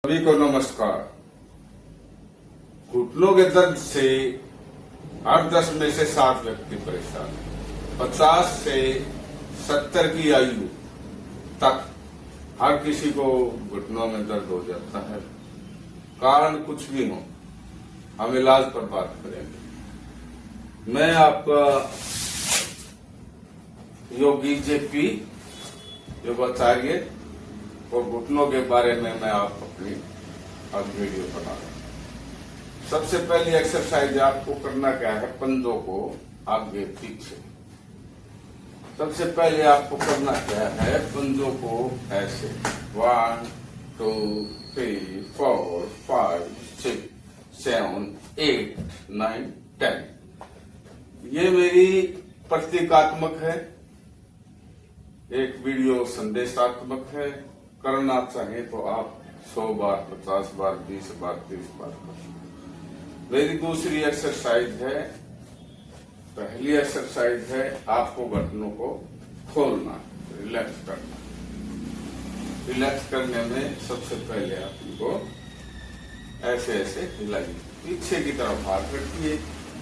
सभी को नमस्कार। घुटनों के दर्द से 8-10 में से 7 व्यक्ति परेशान हैं। 50 से 70 की आयु तक हर किसी को घुटनों में दर्द हो जाता है। कारण कुछ भी हो, हम इलाज पर बात करेंगे। मैं आपका योगी जेपी योगाचार्य और घुटनों के बारे में मैं आप अपनी आज वीडियो बना रहा हूं। सबसे पहली एक्सरसाइज आपको करना क्या है, पंजों को आगे पीछे। सबसे पहले आपको करना क्या है, पंजों को ऐसे 1 2 3 4 5 6 7 8 9 10। ये मेरी प्रतीकात्मक है, एक वीडियो संदेशात्मक है। करना चाहे तो आप 100 बार, 50 बार, 20 बार, 30 बार कर सकते। मेरी दूसरी एक्सरसाइज है, पहली एक्सरसाइज है आपको घुटनों को खोलना, रिलैक्स करना। रिलैक्स करने में सबसे पहले आप इनको ऐसे ऐसे हिलाइए, पीछे की तरफ हाथ रखिए,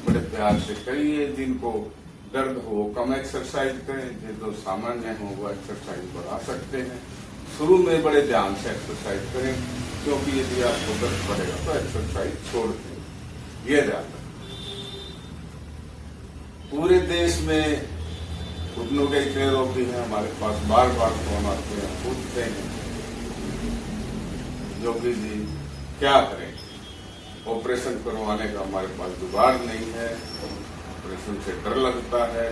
बड़े प्यार से करिए। जिनको दर्द हो कम एक्सरसाइज करें, जो सामान्य हो वो एक्सरसाइज बढ़ा सकते हैं। शुरू में बड़े ध्यान से एक्सरसाइज करें, क्योंकि यदि आपको दर्द पड़ेगा तो एक्सरसाइज छोड़ दें। ये ध्यान रखें। पूरे देश में घुटनों के इतने रोग भी हैं, हमारे पास बार बार फोन आते हैं, पूछते हैं योगी जी क्या करें, ऑपरेशन करवाने का हमारे पास जुगाड़ नहीं है, ऑपरेशन से डर लगता है।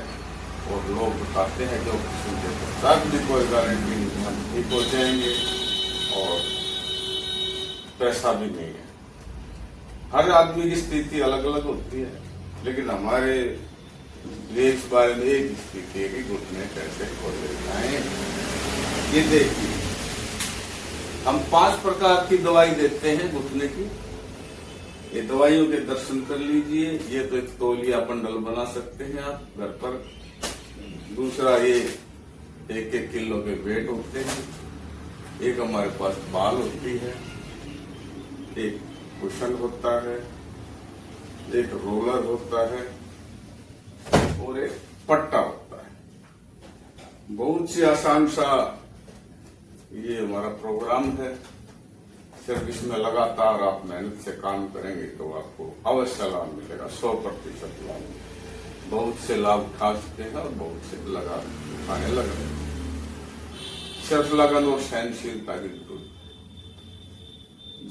और लोग बताते हैं कि ऑपरेशन के पश्चात भी कोई गारंटी नहीं, हम ठीक हो जाएंगे और पैसा भी नहीं है। हर आदमी की स्थिति अलग अलग होती है, लेकिन हमारे इस बारे में एक स्थिति है कि घुटने कैसे खोले जाएं। ये देखिए, हम 5 प्रकार की दवाई देते हैं घुटने की। ये दवाइयों के दर्शन कर लीजिए। ये तो एक तौलिया बंडल बना सकते हैं आप घर पर। दूसरा, ये 1-1 किलो के वेट होते हैं। एक हमारे पास बाल होती है, एक कुशन होता है, एक रोलर होता है और एक पट्टा होता है। बहुत सी आसान सा ये हमारा प्रोग्राम है। सिर्फ इसमें लगातार आप मेहनत से काम करेंगे तो आपको अवश्य लाभ मिलेगा, 100% लाभ मिलेगा। बहुत से लाभ उठा चुके हैं और बहुत से उठाने लग रहे हैं। सिर्फ लगन और सहनशीलता की जरूरत।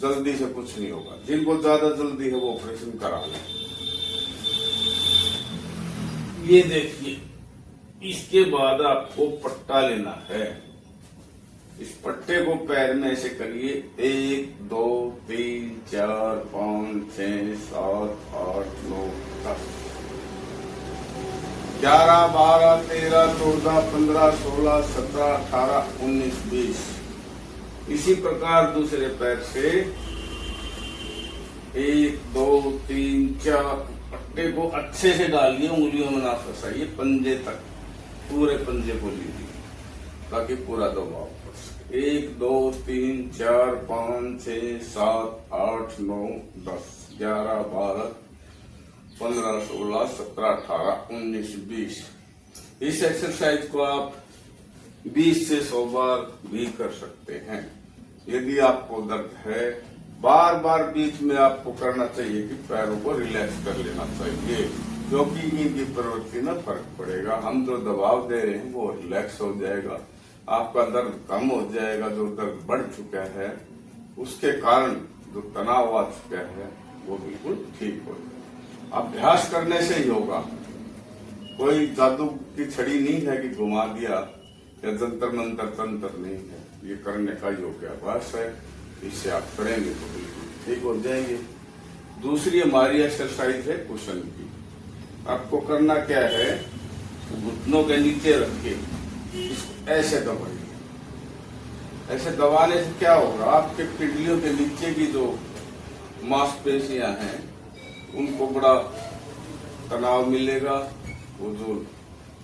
जल्दी से कुछ नहीं होगा। जिनको ज्यादा जल्दी है वो ऑपरेशन करा लें। ये देखिए, इसके बाद आपको पट्टा लेना है। इस पट्टे को पैर में ऐसे करिए, 1 2 3 4 5 6 7 8 9 10 11 12 13 14 15 16 17 18 19 20। इसी प्रकार दूसरे पैर से 1 2 3 4 पट्टे को अच्छे से डालिए, उंगलियों में ना फंसाइए, पंजे तक, पूरे पंजे को लीजिए ताकि पूरा दबाव पड़ सके। 1 2 3 4 5 6 7 8 9 10 11 12 15 16 17 18 19 20। इस एक्सरसाइज को आप 20 से 100 बार भी कर सकते हैं। यदि आपको दर्द है, बार बार बीच में आपको करना चाहिए कि पैरों को रिलैक्स कर लेना चाहिए, क्योंकि इनकी प्रवृत्ति में फर्क पड़ेगा। हम जो दबाव दे रहे हैं वो रिलैक्स हो जाएगा, आपका दर्द कम हो जाएगा। जो दर्द बढ़ चुका है उसके कारण जो तनाव आ चुका है वो बिल्कुल ठीक हो जाएगा। अभ्यास करने से ही होगा। कोई जादू की छड़ी नहीं है कि घुमा दिया, या जंतर मंतर तंत्र नहीं है। ये करने का योगाभ्यास है। इससे आप करेंगे तो बिल्कुल ठीक हो जाएंगे। दूसरी हमारी एक्सरसाइज है कुशन की। आपको करना क्या है, घुटनों के नीचे रख के इसको ऐसे दबाइए। ऐसे दबाने से क्या होगा, आपके पिंडलियों के नीचे की जो मांसपेशियां हैं उनको बड़ा तनाव मिलेगा। वो जो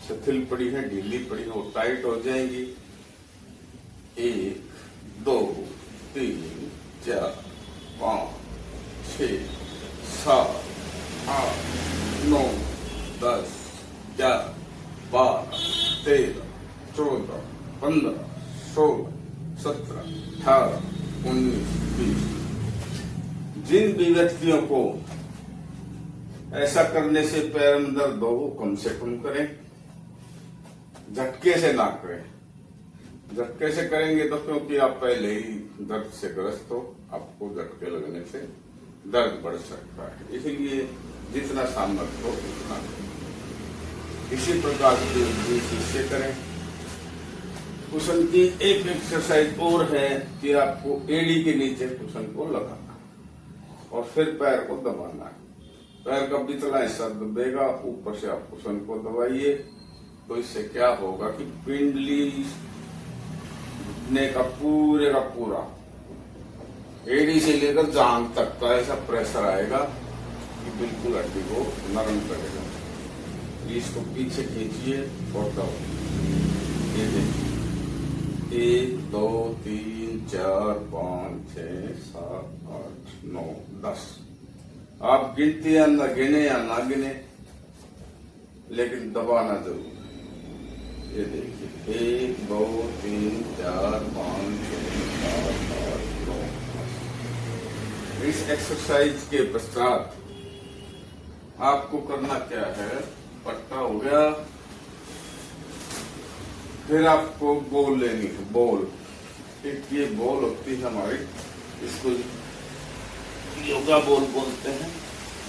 शिथिल पड़ी है, ढीली पड़ी है, वो टाइट हो जाएंगी। 1 2 3 4 5 6 7 8 9 10 11 12 13 14 15 16 17 18 19 20। जिन भी व्यक्तियों को ऐसा करने से पैर में दर्द हो वो कम से कम करें, झटके से ना करें। झटके से करेंगे तो क्योंकि आप पहले ही दर्द से ग्रस्त हो, आपको झटके लगने से दर्द बढ़ सकता है, इसलिए जितना सामर्थ्य हो उतना करें। इसी प्रकार से करें। कुशन की एक एक्सरसाइज और है कि आपको एड़ी के नीचे कुशन को लगाना और फिर पैर को दबाना है। पैर का पिछला हिस्सा दबेगा, ऊपर से आप कुशन को दबाइए, तो इससे क्या होगा कि पिंडली घुटने का पूरा एड़ी से लेकर जांघ तक का ऐसा प्रेशर आएगा कि बिल्कुल हड्डी को नरम करेगा। इसको पीछे खींचिए और दबाइए। ये देखिए 1 2 3 4 5 6 7 8 9 10। आप गिनती या न गिने या ना गिने, लेकिन दबाना जरूर। ये देखिए 1 2 3 4 5 6 7 8 9 10। इस एक्सरसाइज के पश्चात आपको करना क्या है, पट्टा हो गया, फिर आपको बॉल लेनी है। बॉल, एक ये बॉल होती है हमारी, इसको योगा बॉल बोलते हैं।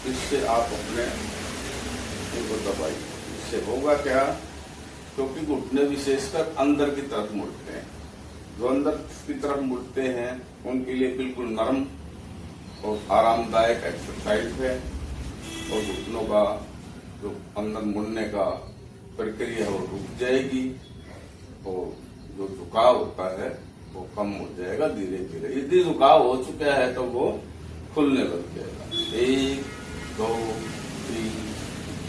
इससे आप अपने इनको दबाइए। इससे होगा क्या, क्योंकि घुटने विशेषकर अंदर की तरफ मुड़ते हैं। जो अंदर की तरफ मुड़ते हैं उनके लिए बिल्कुल नरम और आरामदायक एक्सरसाइज है, और घुटनों का जो अंदर मुड़ने का प्रक्रिया वो रुक जाएगी और जो झुकाव होता है वो कम हो जाएगा धीरे धीरे। यदि झुकाव हो चुका है तो वो खुलने लग जाएगा। 1 2 3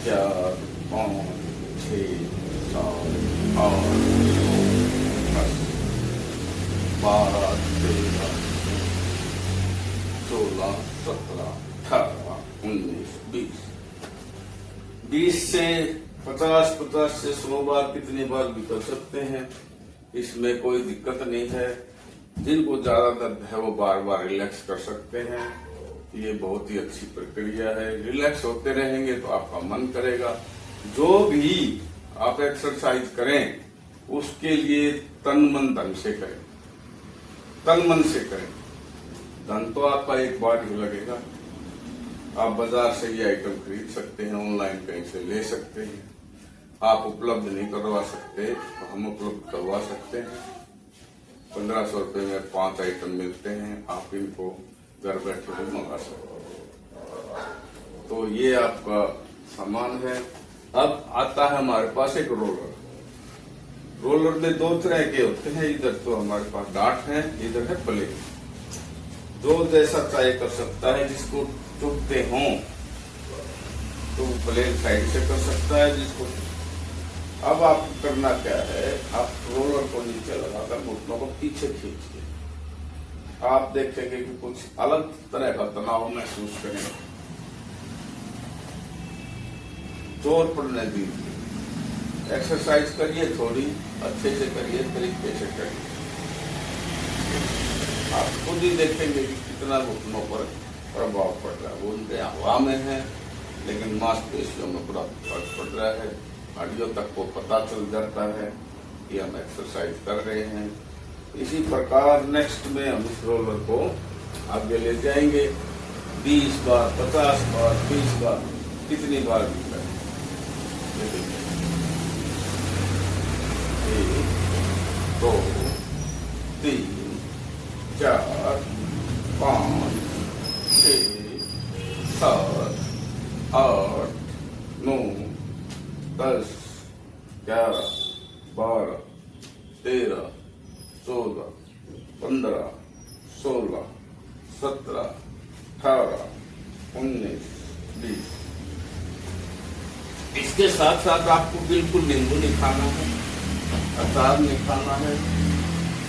4 5 6 7 8 9 10 12 13 16 17 18 19 20। 20 से 50 से 100 बार कितनी बार भी कर सकते हैं, इसमें कोई दिक्कत नहीं है। जिनको ज्यादा दर्द है वो बार बार रिलैक्स कर सकते हैं। ये बहुत ही अच्छी प्रक्रिया है। रिलैक्स होते रहेंगे तो आपका मन करेगा। जो भी आप एक्सरसाइज करें उसके लिए तन मन धन से करें, तन मन से करें। धन तो आपका एक बार ही लगेगा। आप बाजार से ये आइटम खरीद सकते हैं, ऑनलाइन कहीं से ले सकते हैं। आप उपलब्ध नहीं करवा सकते तो हम उपलब्ध करवा सकते हैं। 1500 रुपए में 5 आइटम मिलते हैं, आप इनको घर बैठे हुए मंगा सकते हैं। तो ये आपका सामान है। अब आता है हमारे पास एक रोलर। रोलर में 2 तरह के होते हैं। इधर तो हमारे पास डाट है, इधर है प्लेट। जो जैसा चाहे कर सकता है। जिसको चुभते हों तो प्लेन साइड से कर सकता है, जिसको। अब आप करना क्या है, आप रोलर को नीचे लगाकर घुटनों को पीछे खींचिए। आप देखेंगे कि कुछ अलग तरह का तनाव महसूस करेंगे। जोर पड़ने दीजिए। एक्सरसाइज करिए, थोड़ी अच्छे से करिए, तरीके से करिए। आप खुद ही देखेंगे कि कितना घुटनों पर प्रभाव पड़ रहा है। वो उनके हवा में है, लेकिन मांसपेशियों में बड़ा फर्क पड़ रहा है। हड्डियों तक को पता चल जाता है कि हम एक्सरसाइज कर रहे हैं। इसी प्रकार नेक्स्ट में हम इस रोलर को आगे ले जाएंगे। 20 बार, 50 बार, 30 बार, कितनी बार भी करें। 1 2 3 4 5 6 7 8 9 10 11 12 13 14 15 16 17 18 19 20। इसके साथ साथ आपको बिल्कुल नींबू नहीं खाना है, अचार नहीं खाना है,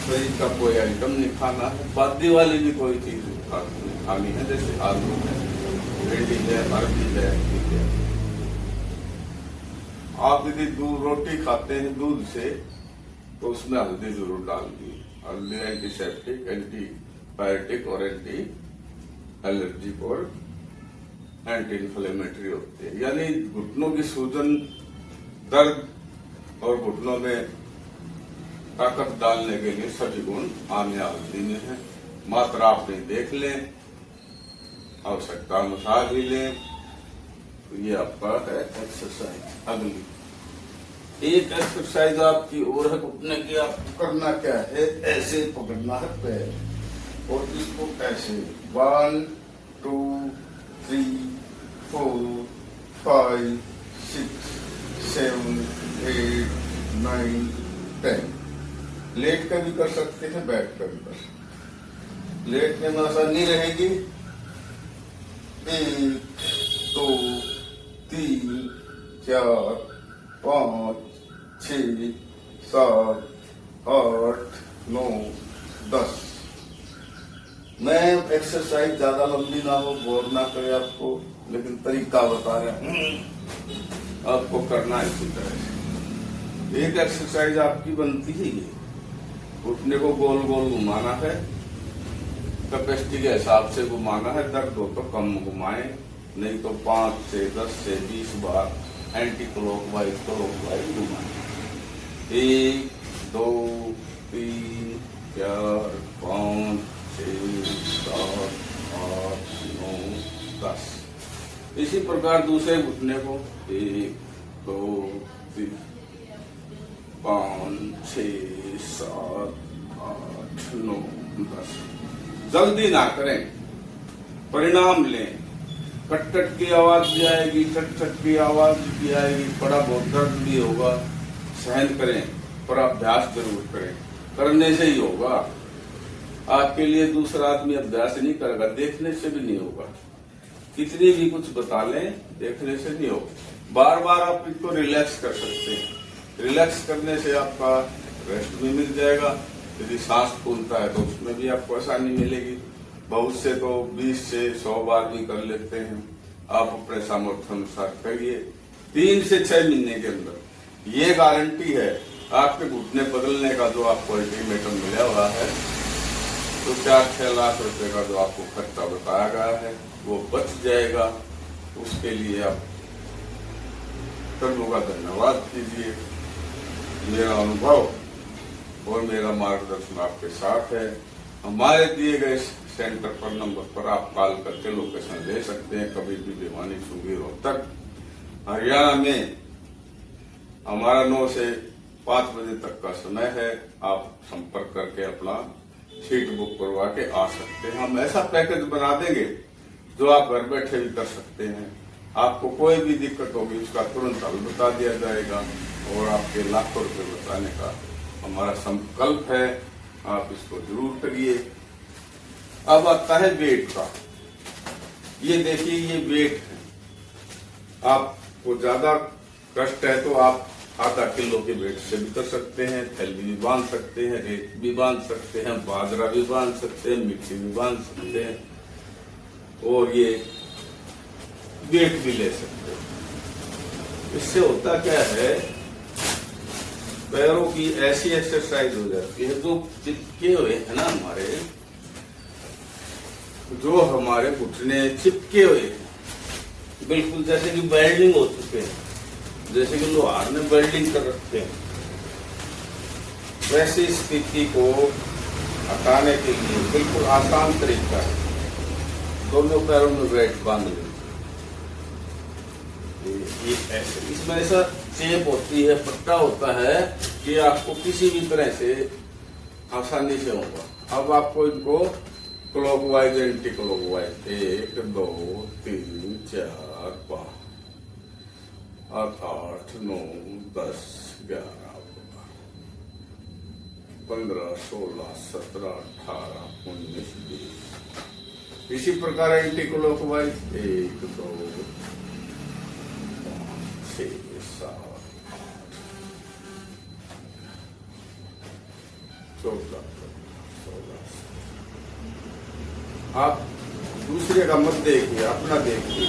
शरीर का कोई आइटम नहीं खाना है, बादी वाली भी कोई चीज नहीं। खानी है, जैसे आलू है, भिंडी है, अरबी है, ठीक है। आप यदि दूध रोटी खाते हैं दूध से तो उसमें हल्दी जरूर डाल दी। हल्दी एंटीसेप्टिक, एंटीबायोटिक और एंटी एलर्जिक और एंटी इन्फ्लेमेटरी होती है। यानी घुटनों की सूजन, दर्द और घुटनों में ताकत डालने के लिए सभी गुण आने हल्दी में है। मात्रा अपनी देख लें, आवश्यकता अनुसार ही लें। तो ये आपका है एक्सरसाइज। अगली एक एक्सरसाइज आपकी और है घुटने की। आपको करना क्या है, ऐसे पकड़ना है पैर और इसको ऐसे 1 2 3 4 5 6 7 8 9 10। लेट कर भी कर सकते हैं, बैठ कर भी कर सकते हैं। लेटने में आसानी रहेगी। 1 2 3 4 5 6 7 8 9 10। मैं एक्सरसाइज ज्यादा लंबी ना हो, बोर ना करे आपको, लेकिन तरीका बता रहे हैं आपको करना है इसी तरह से। एक एक्सरसाइज आपकी बनती ही है, घुटने को गोल गोल घुमाना है, कैपेसिटी के हिसाब से घुमाना है। दर्द हो तो कम घुमाए, नहीं तो 5 से 10 से 20 बार एंटी क्लॉकवाइज क्लॉकवाइज घुमाए। 1 2 3 4 5 6 7 8 9 10। इसी प्रकार दूसरे घुटने को 1 2 3 5 6 7 8 9 10। जल्दी ना करें, परिणाम लें। कट कट की आवाज भी आएगी, चट चट की आवाज भी आएगी, बड़ा बहुत दर्द भी होगा, सहन करें, पर अभ्यास जरूर करें। करने से ही होगा। आपके लिए दूसरा आदमी अभ्यास नहीं करेगा, देखने से भी नहीं होगा। कितनी भी कुछ बता लें, देखने से नहीं होगा। बार बार आप इसको रिलैक्स कर सकते हैं। रिलैक्स करने से आपका रेस्ट भी मिल जाएगा। यदि सांस फूलता है तो उसमें भी आपको आसानी मिलेगी। बहुत से तो 20 से 100 बार भी कर लेते हैं। आप अपने सामर्थ्य अनुसार करिए। 3 से 6 महीने के अंदर ये गारंटी है आपके घुटने बदलने का। जो आपको अल्टीमेटम मिला हुआ है, तो 4-6 लाख रुपए का जो आपको खर्चा बताया गया है वो बच जाएगा। उसके लिए आप कर्मों का धन्यवाद कीजिए। मेरा अनुभव और मेरा मार्गदर्शन आपके साथ है। हमारे दिए गए सेंटर पर नंबर पर आप कॉल करके लोकेशन ले सकते हैं। कभी भी भिवानी, सुंगी, रोहतक, हरियाणा में हमारा 9 से 5 बजे तक का समय है। आप संपर्क करके अपना सीट बुक करवा के आ सकते हैं। हम ऐसा पैकेज बना देंगे जो आप घर बैठे भी कर सकते हैं। आपको कोई भी दिक्कत होगी उसका तुरंत हल बता दिया जाएगा और आपके लाखों रुपए बचाने का हमारा संकल्प है। आप इसको जरूर करिए। अब आता है वेट का। ये देखिए, ये वेट है। आपको ज्यादा कष्ट है तो आप आधा किलो के वेट से भी कर सकते हैं। थैली भी बांध सकते हैं, रेत भी बांध सकते हैं, बाजरा भी बांध सकते हैं, मिट्टी भी बांध सकते हैं और ये वेट भी ले सकते हैं। इससे होता क्या है, पैरों की ऐसी एक्सरसाइज हो जाती है जो चिपके हुए है ना, जो हमारे घुटने चिपके हुए हैं, बिल्कुल जैसे कि वेल्डिंग हो चुके हैं, जैसे कि लोहार ने वेल्डिंग कर रखे हैं। वैसी स्थिति को हटाने के लिए बिल्कुल आसान तरीका है, दोनों पैरों में वेट बांध लें। ये ऐसे, इसमें ऐसा चेप होती है, पट्टा होता है कि आपको किसी भी तरह से आसानी से होगा। अब आपको इनको क्लॉकवाइज, एंटी क्लॉकवाइज 1 2 3 4 5 8 9 10 11 15 16 17 18 19 20। इसी प्रकार एंटी क्लॉकवाइज 1 2 6 7 8 14 16। आप दूसरे का मत देखिए, अपना देखिए।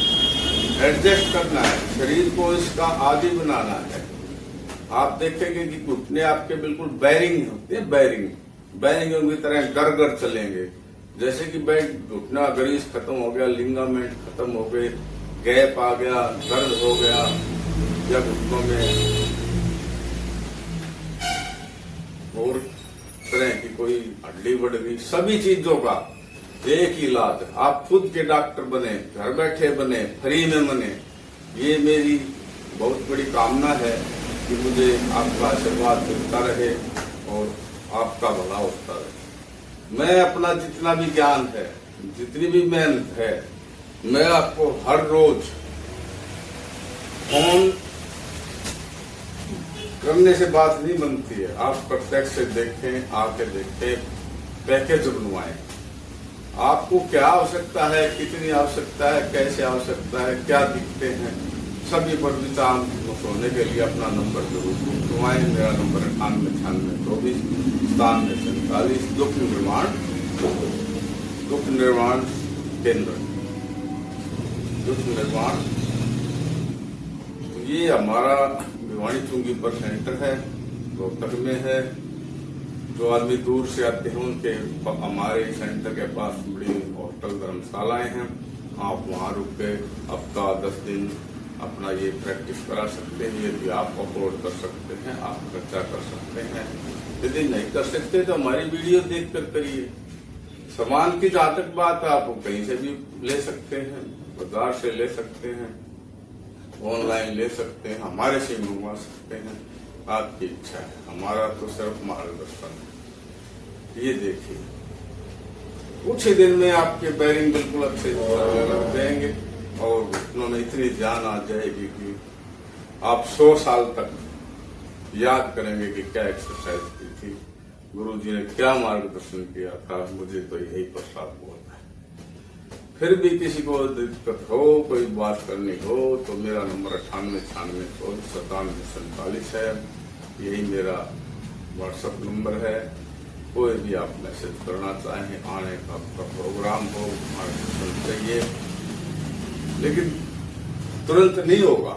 एडजस्ट करना है, शरीर को इसका आदी बनाना है। आप देखेंगे कि घुटने आपके बिल्कुल बैरिंग होते हैं, बैरिंगों की तरह गड़गड़ चलेंगे। जैसे कि बैठ घुटना ग्रीस खत्म हो गया, लिगामेंट खत्म हो गए, गैप आ गया, दर्द हो गया, या घुटनों में और तरह की कोई हड्डी बढ़ गई, सभी चीजों का एक ही इलाज। आप खुद के डॉक्टर बने, घर बैठे बने, फ्री में बने। ये मेरी बहुत बड़ी कामना है कि मुझे आपका आशीर्वाद मिलता रहे और आपका भला होता रहे। मैं अपना जितना भी ज्ञान है, जितनी भी मेहनत है, मैं आपको हर रोज फोन करने से बात नहीं बनती है। आप प्रत्यक्ष से देखें, आके देखें, पैकेज बनवाएं। आपको क्या आवश्यकता है, कितनी आवश्यकता है, कैसे आवश्यकता है, क्या दिखते हैं, सभी पर विचार होने के लिए अपना नंबर जरूर बनवाएं। मेरा नंबर 9896249747 दुख निर्माण केंद्र, दुख निर्माण। तो ये हमारा भिवानी चुंगी पर सेंटर है, रोहतक में है। जो आदमी दूर से आते हैं उनके हमारे सेंटर के पास बड़ी होटल धर्मशालाएं हैं। आप वहां रुक के हफ्ता 10 दिन अपना ये प्रैक्टिस करा सकते हैं। यदि आप अफोर्ड कर सकते हैं, आप खर्चा कर सकते हैं। यदि नहीं कर सकते तो हमारी वीडियो देख कर करिए। सामान की जहां तक बात है, आप कहीं से भी ले सकते हैं, बाजार से ले सकते हैं, ऑनलाइन ले सकते हैं, हमारे से मंगवा सकते हैं, आपकी इच्छा है। हमारा तो सिर्फ मार्गदर्शन है। ये देखिए, कुछ ही दिन में आपके बैरिंग बिल्कुल अच्छे लग जाएंगे और घुटनों में इतनी जान आ जाएगी कि आप 100 साल तक याद करेंगे कि क्या एक्सरसाइज की थी, गुरुजी ने क्या मार्गदर्शन किया था। मुझे तो यही प्रसाद हुआ था। फिर भी किसी को दिक्कत हो, कोई बात करनी हो, तो मेरा नंबर 9896249747 है। यही मेरा व्हाट्सएप नंबर है। कोई भी आप मैसेज करना चाहें, आने का आपका प्रोग्राम हो, मार्गदर्शन चाहिए, लेकिन तुरंत नहीं होगा।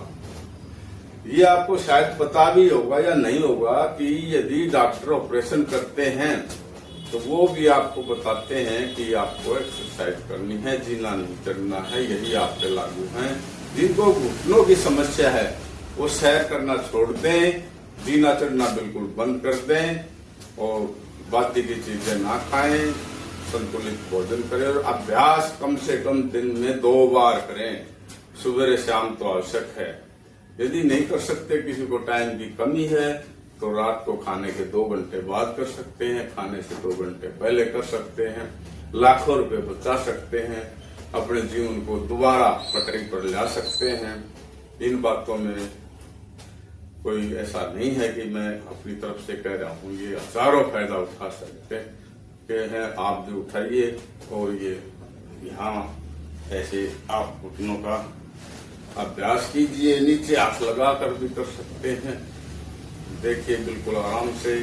ये आपको शायद पता भी होगा या नहीं होगा कि यदि डॉक्टर ऑपरेशन करते हैं तो वो भी आपको बताते हैं कि आपको एक्सरसाइज करनी है, जीना नहीं चढ़ना है। यही आप पे लागू है। जिनको घुटनों की समस्या है वो सैर करना छोड़ दें, जीना चढ़ना बिल्कुल बंद कर दें और बाकी की चीजें ना खाएं, संतुलित भोजन करें और अभ्यास कम से कम दिन में 2 बार करें। सुबह शाम तो आवश्यक है। यदि नहीं कर सकते, किसी को टाइम की कमी है, तो रात को खाने के 2 घंटे बाद कर सकते हैं, खाने से 2 घंटे पहले कर सकते हैं। लाखों रुपए बचा सकते हैं, अपने जीवन को दोबारा पटरी पर ला सकते हैं। इन बातों में कोई ऐसा नहीं है कि मैं अपनी तरफ से कह रहा हूँ। ये हजारों फायदा उठा सकते हैं, आप भी उठाइए। और ये यहाँ ऐसे आप घुटनों का अभ्यास कीजिए, नीचे हाथ लगा कर भी कर सकते हैं। देखिए, बिल्कुल आराम से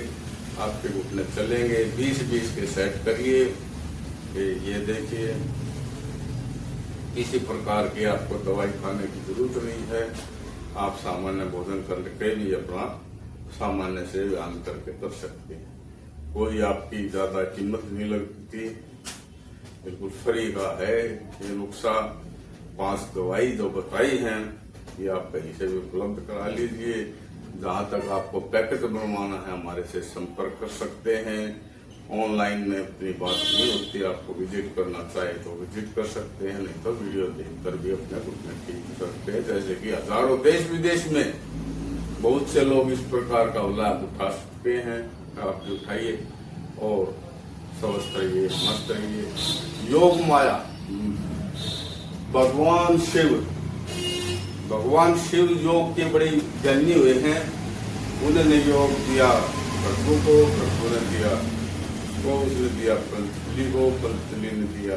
आपके घुटने चलेंगे। 20-20 के सेट करिए। ये देखिए, किसी प्रकार की आपको दवाई खाने की जरूरत नहीं है। आप सामान्य भोजन करके भी अपना सामान्य से व्यायाम करके कर सकते हैं। कोई आपकी ज्यादा कीमत नहीं लगती, बिल्कुल फ्री का है। ये नुस्खा 5 दवाई जो बताई हैं, ये आप कहीं से भी उपलब्ध करा लीजिए। जहां तक आपको पैकेज बनवाना है, हमारे से संपर्क कर सकते हैं। ऑनलाइन में अपनी बात नहीं होती, आपको विजिट करना चाहे तो विजिट कर सकते हैं, नहीं तो वीडियो देखकर भी अपने घुटने ठीक कर सकते हैं। जैसे कि हजारों देश विदेश में बहुत से लोग इस प्रकार का लाभ उठा सकते हैं। आप भी उठाइए और स्वस्थ रहिए, मस्त रहिए। योग माया, भगवान शिव योग के बड़े ज्ञानी हुए हैं। उन्होंने योग दिया प्रभु को, प्रभु ने दिया को, उसने दिया पंतजलि को, पंतजलि ने दिया।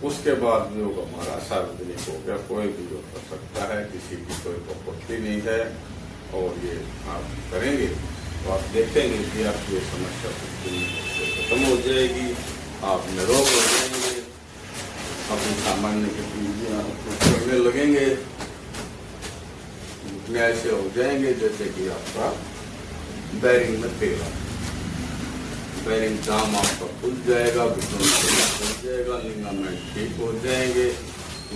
उसके बाद योग हमारा सार्वजनिक हो गया। कोई भी योग कर सकता है, किसी की कोई आपत्ति नहीं है। और ये आप करेंगे तो आप देखेंगे कि आपकी ये समस्या खत्म हो जाएगी, आप निरोग हो जाएंगे। सामान्य गतिविधियां करने लगेंगे, घुटने ऐसे हो जाएंगे जैसे कि आपका बैरिंग में तेल, बैरिंग जाम आपका खुल जाएगा, घुटनों में खुल जाएगा, लिगामेंट ठीक हो जाएंगे,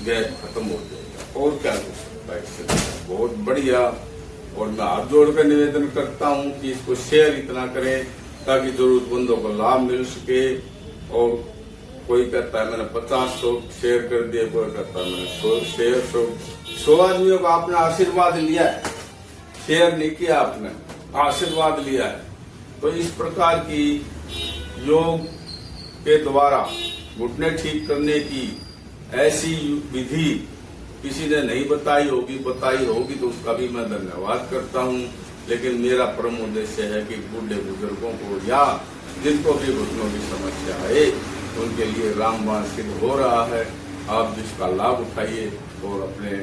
गैप खत्म हो जाएगा। और क्या हो सकता है इससे? बहुत बढ़िया। और मैं हाथ जोड़कर निवेदन करता हूं कि इसको शेयर इतना करें ताकि जरूरतमंदों को लाभ मिल सके। और कोई कहता है मैंने 50 शेयर कर दिए, कोई कहता है मैंने 100 आदमियों का आपने आशीर्वाद लिया है, शेयर नहीं किया, आपने आशीर्वाद लिया है। तो इस प्रकार की योग के द्वारा घुटने ठीक करने की ऐसी विधि किसी ने नहीं बताई होगी तो उसका भी मैं धन्यवाद करता हूं। लेकिन मेरा परम उद्देश्य है कि बूढ़े बुजुर्गों को या जिनको भी घुटनों की समस्या है उनके लिए रामबाण सिद्ध हो रहा है। आप जिसका लाभ उठाइए और अपने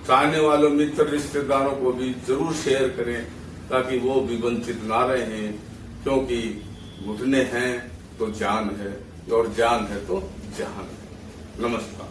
चाहने वालों, मित्र, रिश्तेदारों को भी जरूर शेयर करें ताकि वो भी वंचित ना रहें, क्योंकि घुटने हैं तो जान है और जान है तो जहान है। नमस्कार।